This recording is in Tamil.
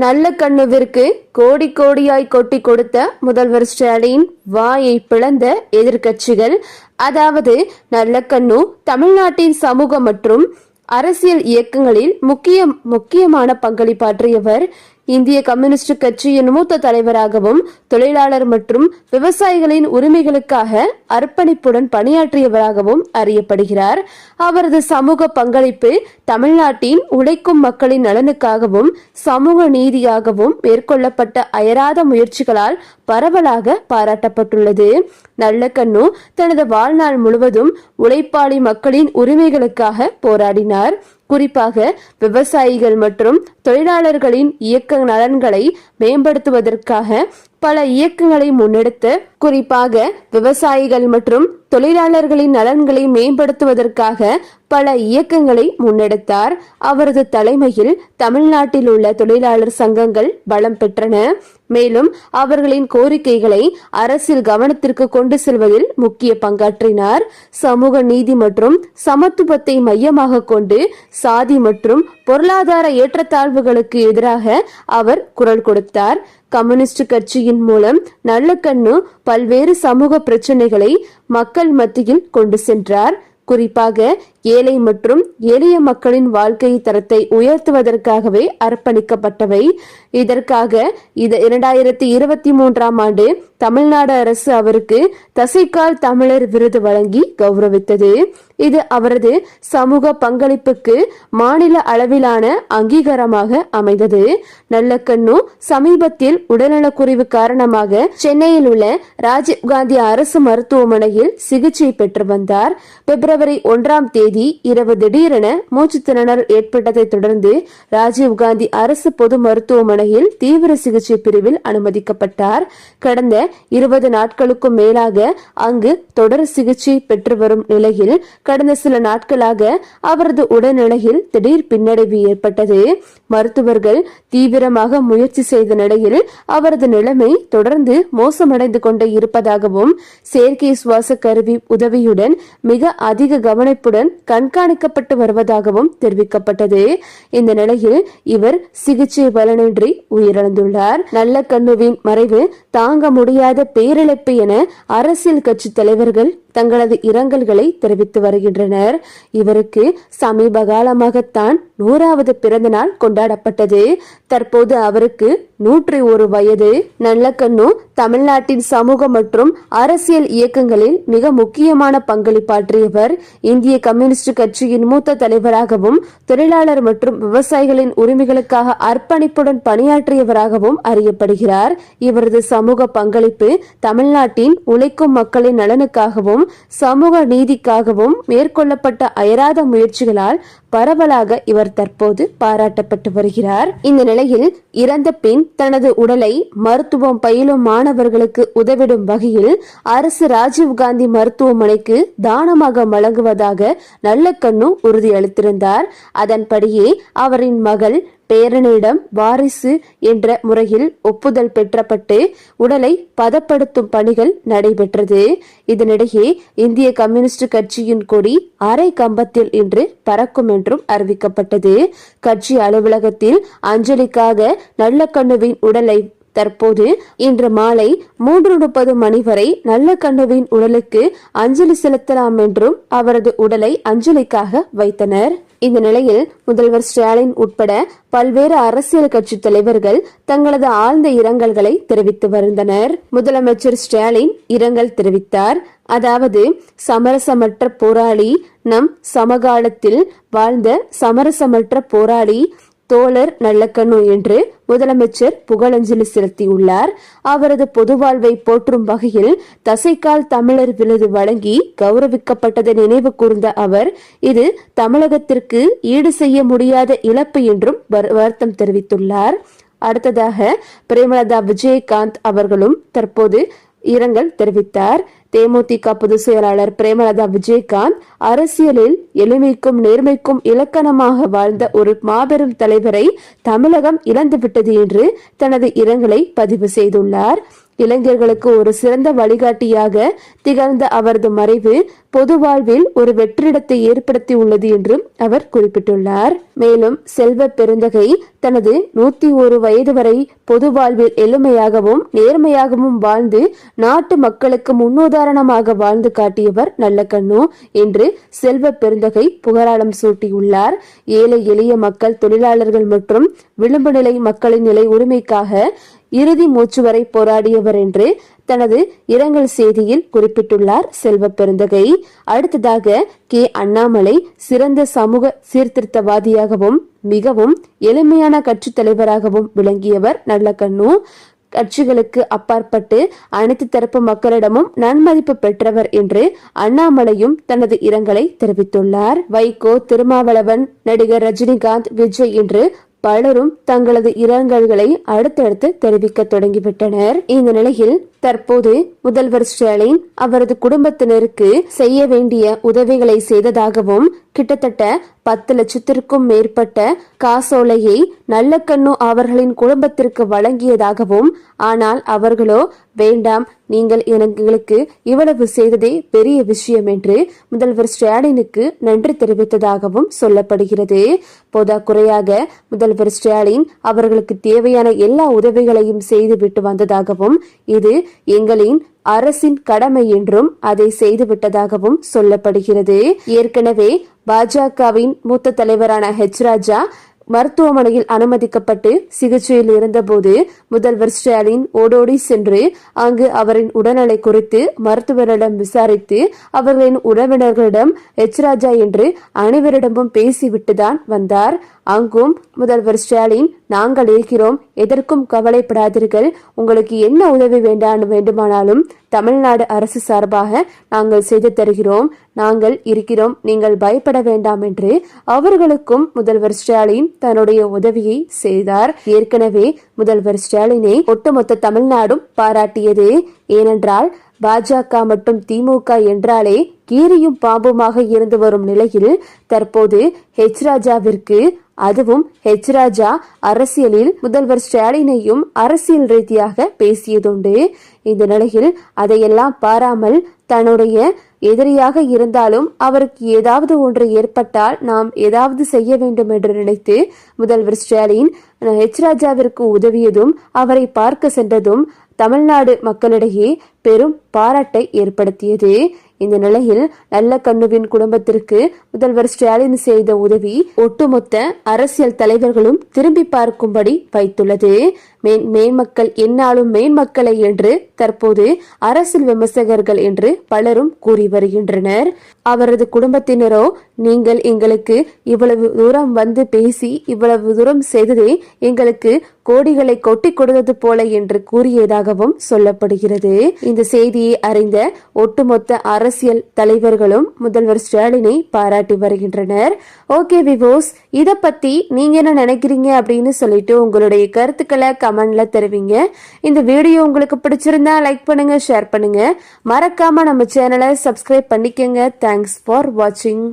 நல்லக்கண்ணுவிற்கு கோடி கோடியாய் கொட்டி கொடுத்த முதல்வர் ஸ்டாலின் வாயை பிளந்த எதிர்க்கட்சிகள். அதாவது நல்லக்கண்ணு தமிழ்நாட்டின் சமூக மற்றும் அரசியல் இயக்கங்களில் முக்கியமான பங்களிப்பாற்றியவர். இந்திய கம்யூனிஸ்ட் கட்சியின் மூத்த தலைவராகவும் தொழிலாளர் மற்றும் விவசாயிகளின் உரிமைகளுக்காக அர்ப்பணிப்புடன் பணியாற்றியவராகவும் அறியப்படுகிறார். அவரது சமூக பங்களிப்பு தமிழ்நாட்டின் உழைக்கும் மக்களின் நலனுக்காகவும் சமூக நீதியாகவும் மேற்கொள்ளப்பட்ட அயராத முயற்சிகளால் பரவலாக பாராட்டப்பட்டுள்ளது. நல்லக்கண்ணு தனது வாழ்நாள் முழுவதும் உழைப்பாளி மக்களின் உரிமைகளுக்காக போராடினார். குறிப்பாக விவசாயிகள் மற்றும் தொழிலாளர்களின் இயக்க நலன்களை மேம்படுத்துவதற்காக பல இயக்கங்களை முன்னெடுத்து குறிப்பாக விவசாயிகள் மற்றும் தொழிலாளர்களின் நலன்களை மேம்படுத்துவதற்காக பல இயக்கங்களை முன்னெடுத்தார். அவரது தலைமையில் தமிழ்நாட்டில் உள்ள தொழிலாளர் சங்கங்கள் பலம் பெற்றன. மேலும் அவர்களின் கோரிக்கைகளை அரசியல் கவனத்திற்கு கொண்டு செல்வதில் முக்கிய பங்காற்றினார். சமூக நீதி மற்றும் சமத்துவத்தை மையமாக கொண்டு சாதி மற்றும் பொருளாதார ஏற்றத்தாழ்வுகளுக்கு எதிராக அவர் குரல் கொடுத்தார். கம்யூனிஸ்ட் கட்சியின் மூலம் நல்லக்கண்ணு பல்வேறு சமூக பிரச்சனைகளை மக்கள் மத்தியில் கொண்டு சென்றார். குறிப்பாக ஏழை மற்றும் எளிய மக்களின் வாழ்க்கை தரத்தை உயர்த்துவதற்காகவே அர்ப்பணிக்கப்பட்டவை. இதற்காக 2023ஆம் ஆண்டு தமிழ்நாடு அரசு அவருக்கு தசைக்கால் தமிழர் விருது வழங்கி கௌரவித்தது. இது அவரது சமூக பங்களிப்புக்கு மாநில அளவிலான அங்கீகாரமாக அமைந்தது. நல்லக்கண்ணு சமீபத்தில் உடல்நலக்குறைவு காரணமாக சென்னையில் உள்ள ராஜீவ்காந்தி அரசு மருத்துவமனையில் சிகிச்சை பெற்று வந்தார். பிப்ரவரி 1ஆம் தேதி இரவு திடீரென மூச்சு திணறல் ஏற்பட்டதை தொடர்ந்து ராஜீவ்காந்தி அரசு பொது மருத்துவமனையில் தீவிர சிகிச்சை பிரிவில் அனுமதிக்கப்பட்டார். கடந்த 20 நாட்களுக்கும் மேலாக அங்கு தொடர் சிகிச்சை பெற்று வரும் நிலையில் கடந்த சில நாட்களாக அவரது உடல்நிலையில் திடீர் பின்னடைவு ஏற்பட்டது. மருத்துவர்கள் தீவிரமாக முயற்சி செய்த நிலையில் அவரது நிலைமை தொடர்ந்து மோசமடைந்து கொண்டே இருப்பதாகவும் செயற்கை சுவாச கருவி உதவியுடன் மிக அதிக கவனிப்புடன் கண்காணிக்கப்பட்டு வருவதாகவும் தெரிவிக்கப்பட்டது. இந்த நிலையில் இவர் சிகிச்சை பலனின்றி உயிரிழந்துள்ளார். நல்லக்கண்ணுவின் மறைவு தாங்க முடியாத பேரிழப்பு என அரசியல் கட்சி தலைவர்கள் தங்களது இரங்கல்களை தெரிவித்து வருகின்றனர். இவருக்கு சமீப காலமாகத்தான் 100வது பிறந்த நாள் கொண்டாடப்பட்டது. தற்போது அவருக்கு 101 வயது. நல்லக்கண்ணு தமிழ்நாட்டின் சமூக மற்றும் அரசியல் இயக்கங்களில் மிக முக்கியமான பங்களிப்பாற்றியவர். இந்திய கம்யூனிஸ்ட் கட்சியின் மூத்த தலைவராகவும் தொழிலாளர் மற்றும் விவசாயிகளின் உரிமைகளுக்காக அர்ப்பணிப்புடன் பணியாற்றியவராகவும் அறியப்படுகிறார். இவரது சமூக பங்களிப்பு தமிழ்நாட்டின் உழைக்கும் மக்களின் நலனுக்காகவும் சமூக நீதிக்காகவும் மேற்கொள்ளப்பட்ட அயராத முயற்சிகளால் பரவலாக இவர் தற்போது பாராட்டப்பட்டு வருகிறார். இந்த நிலையில் இறந்த பின் தனது உடலை மருத்துவம் பயிலும் மாணவர்களுக்கு உதவிடும் வகையில் அரசு ராஜீவ்காந்தி மருத்துவமனைக்கு தானமாக வழங்குவதாக நல்லக்கண்ணு உறுதியளித்திருந்தார். அதன்படியே அவரின் மகள் பேரனிடம் வாரிசு என்ற முறையில் ஒப்புதல் பெற்றப்பட்டு உடலை பதப்படுத்தும் பணிகள் நடைபெற்றது. இதனிடையே இந்திய கம்யூனிஸ்ட் கட்சியின் கொடி அரை கம்பத்தில் இன்று பறக்கும் என்றும் அறிவிக்கப்பட்டது. கட்சி அலுவலகத்தில் அஞ்சலிக்காக நல்லக்கண்ணுவின் உடலை தற்போது இன்று மாலை 3:30 மணி வரை நல்லக்கண்ணுவின் உடலுக்கு அஞ்சலி செலுத்தலாம் என்றும் அவரது உடலை அஞ்சலிக்காக வைத்தனர். இந்த நிலையில் முதல்வர் ஸ்டாலின் உட்பட பல்வேறு அரசியல் கட்சி தலைவர்கள் தங்களது ஆழ்ந்த இரங்கல்களை தெரிவித்து வருகின்றனர். முதலமைச்சர் ஸ்டாலின் இரங்கல் தெரிவித்தார். அதாவது சமரசமற்ற போராளி, நம் சமகாலத்தில் வாழ்ந்த சமரசமற்ற போராளி தோழர் நல்லக்கண்ணு என்று முதலமைச்சர் புகழஞ்சலி செலுத்தியுள்ளார். அவரது பொது வாழ்வை போற்றும் வகையில் தசைக்கால் தமிழர் விருது வழங்கி கௌரவிக்கப்பட்டதை நினைவு கூர்ந்த அவர் இது தமிழகத்திற்கு ஈடு செய்ய முடியாத இழப்பு என்றும் வருத்தம் தெரிவித்துள்ளார். அடுத்ததாக பிரேமலதா விஜயகாந்த் அவர்களும் தற்போது இரங்கல் தெரிவித்தார். தேமுதிக பொதுச் செயலாளர் பிரேமலதா விஜயகாந்த் அரசியலில் எளிமைக்கும் நேர்மைக்கும் இலக்கணமாக வாழ்ந்த ஒரு மாபெரும் தலைவரை தமிழகம் இழந்துவிட்டது என்று தனது இரங்கலை பதிவு செய்துள்ளார். இளைஞர்களுக்கு ஒரு சிறந்த வழிகாட்டியாக திகழ்ந்த அவரது மறைவு பொது வாழ்வில் ஒரு வெற்றிடத்தை ஏற்படுத்தி உள்ளது என்றும் அவர் குறிப்பிட்டுள்ளார். மேலும் செல்வ பெருந்தகை தனது 101 வயது வரை பொது வாழ்வில் எளிமையாகவும் நேர்மையாகவும் வாழ்ந்து நாட்டு மக்களுக்கு முன்னுதாரணமாக வாழ்ந்து காட்டியவர் நல்லக்கண்ணு என்று செல்வ பெருந்தகை புகழாரம் சூட்டியுள்ளார். ஏழை எளிய மக்கள், தொழிலாளர்கள் மற்றும் விளிம்பு நிலை மக்களின் நிலை உரிமைக்காக இறுதி மூச்சு வரை போராடியவர் என்று தனது இரங்கல் செய்தியில் குறிப்பிட்டுள்ளார் செல்வ பெருந்தகை. அடுத்ததாக அண்ணாமலை சிறந்த சமூக சீர்திருத்தவாதியாகவும் மிகவும் எளிமையான கட்சி தலைவராகவும் விளங்கியவர் நல்லக்கண்ணு. கட்சிகளுக்கு அப்பாற்பட்டு அனைத்து தரப்பு மக்களிடமும் நன்மதிப்பு பெற்றவர் என்று அண்ணாமலையும் தனது இரங்கலை தெரிவித்துள்ளார். வைகோ, திருமாவளவன், நடிகர் ரஜினிகாந்த், விஜய் என்று பலரும் தங்களது இரங்கல்களை அடுத்தடுத்து தெரிவிக்க தொடங்கிவிட்டனர். இந்த நிலையில் தற்போது முதல்வர் ஸ்டாலின் அவரது குடும்பத்தினருக்கு செய்ய வேண்டிய உதவிகளை செய்ததாகவும் கிட்டத்தட்ட 10 லட்சத்திற்கும் மேற்பட்ட காசோலையை நல்லக்கண்ணு அவர்களின் குடும்பத்திற்கு வழங்கியதாகவும், ஆனால் அவர்களோ வேண்டாம், நீங்கள் எங்களுக்கு இவ்வளவு செய்ததே பெரிய விஷயம் என்று முதல்வர் ஸ்டாலினுக்கு நன்றி தெரிவித்ததாகவும் சொல்லப்படுகிறது. போதாக்குறையாக முதல்வர் ஸ்டாலின் அவர்களுக்கு தேவையான எல்லா உதவிகளையும் செய்துவிட்டு வந்ததாகவும், இது எங்களின் அரசின் கடமை என்றும் அதை செய்துவிட்டதாகவும் சொல்லப்படுகிறது. ஏற்கனவே பாஜகவின் மூத்த தலைவரான ராஜா மருத்துவமனையில் அனுமதிக்கப்பட்டு சிகிச்சையில் இருந்தபோது முதல்வர் ஸ்டாலின் ஓடோடி சென்று அங்கு அவரின் உடல்நிலை குறித்து மருத்துவரிடம் விசாரித்து அவர்களின் உறவினர்களிடம் ராஜா என்று அனைவரிடமும் பேசிவிட்டுதான் வந்தார். அங்கும் முதல்வர் ஸ்டாலின், நாங்கள் இருக்கிறோம், எதற்கும் கவலைப்படாதீர்கள், உங்களுக்கு என்ன உதவி வேண்டுமானாலும் தமிழ்நாடு அரசு சார்பாக நாங்கள் செய்து தருகிறோம், நாங்கள் இருக்கிறோம், நீங்கள் பயப்பட வேண்டாம் என்று அவர்களுக்கும் முதல்வர் ஸ்டாலின் தன்னுடைய உதவியை செய்தார். ஏற்கனவே முதல்வர் ஸ்டாலினை ஒட்டுமொத்த தமிழ்நாடும் பாராட்டியது. ஏனென்றால் பாஜக மற்றும் திமுக என்றாலே கீரியும் பாம்புமாக இருந்து வரும் நிலையில் தற்போது ராஜாவிற்கு, அதுவும் ராஜா அரசியலில் முதல்வர் ஸ்டாலினையும் அரசியல் ரீதியாக பேசியதுண்டு. இந்த நிலையில் அதையெல்லாம் பாராமல் தன்னுடைய எதிரியாக இருந்தாலும் அவருக்கு ஏதாவது ஒன்று ஏற்பட்டால் நாம் ஏதாவது செய்ய வேண்டும் என்று நினைத்து முதல்வர் ஸ்டாலின் ராஜாவிற்கு உதவியதும் அவரை பார்க்க சென்றதும் தமிழ்நாடு மக்களிடையே பெரும் பாராட்டை ஏற்படுத்தியது. இந்த நிலையில் நல்லக்கண்ணுவின் குடும்பத்திற்கு முதல்வர் ஸ்டாலின் செய்த உதவி ஒட்டுமொத்த அரசியல் தலைவர்களும் திரும்பி பார்க்கும்படி வைத்துள்ளது. மேன்மக்கள் என்னாலும் மேன்மக்களை என்று தற்போது அரசியல் விமர்சகர்கள் என்று பலரும் கூறி வருகின்றனர். அவரது குடும்பத்தினரோ, நீங்கள் எங்களுக்கு இவ்வளவு தூரம் வந்து பேசி இவ்வளவு தூரம் செய்ததே எங்களுக்கு கோடிகளை கொட்டி கொடுத்தது போல என்று கூறியதாகவும் சொல்லப்படுகிறது. இந்த செய்தியை அறிந்த ஒட்டுமொத்த அரசியல் தலைவர்களும் முதல்வர் ஸ்டாலினை பாராட்டி வருகின்றனர். ஓகே விவோஸ், இத பத்தி நீங்க என்ன நினைக்கிறீங்க அப்படின்னு சொல்லிட்டு உங்களுடைய கருத்துக்களை கமெண்ட்ல தெரிவிங்க. இந்த வீடியோ உங்களுக்கு பிடிச்சிருந்தா லைக் பண்ணுங்க, ஷேர் பண்ணுங்க, மறக்காம நம்ம சேனலை சப்ஸ்கிரைப் பண்ணிக்கங்க. தேங்க்ஸ் ஃபார் வாட்சிங்.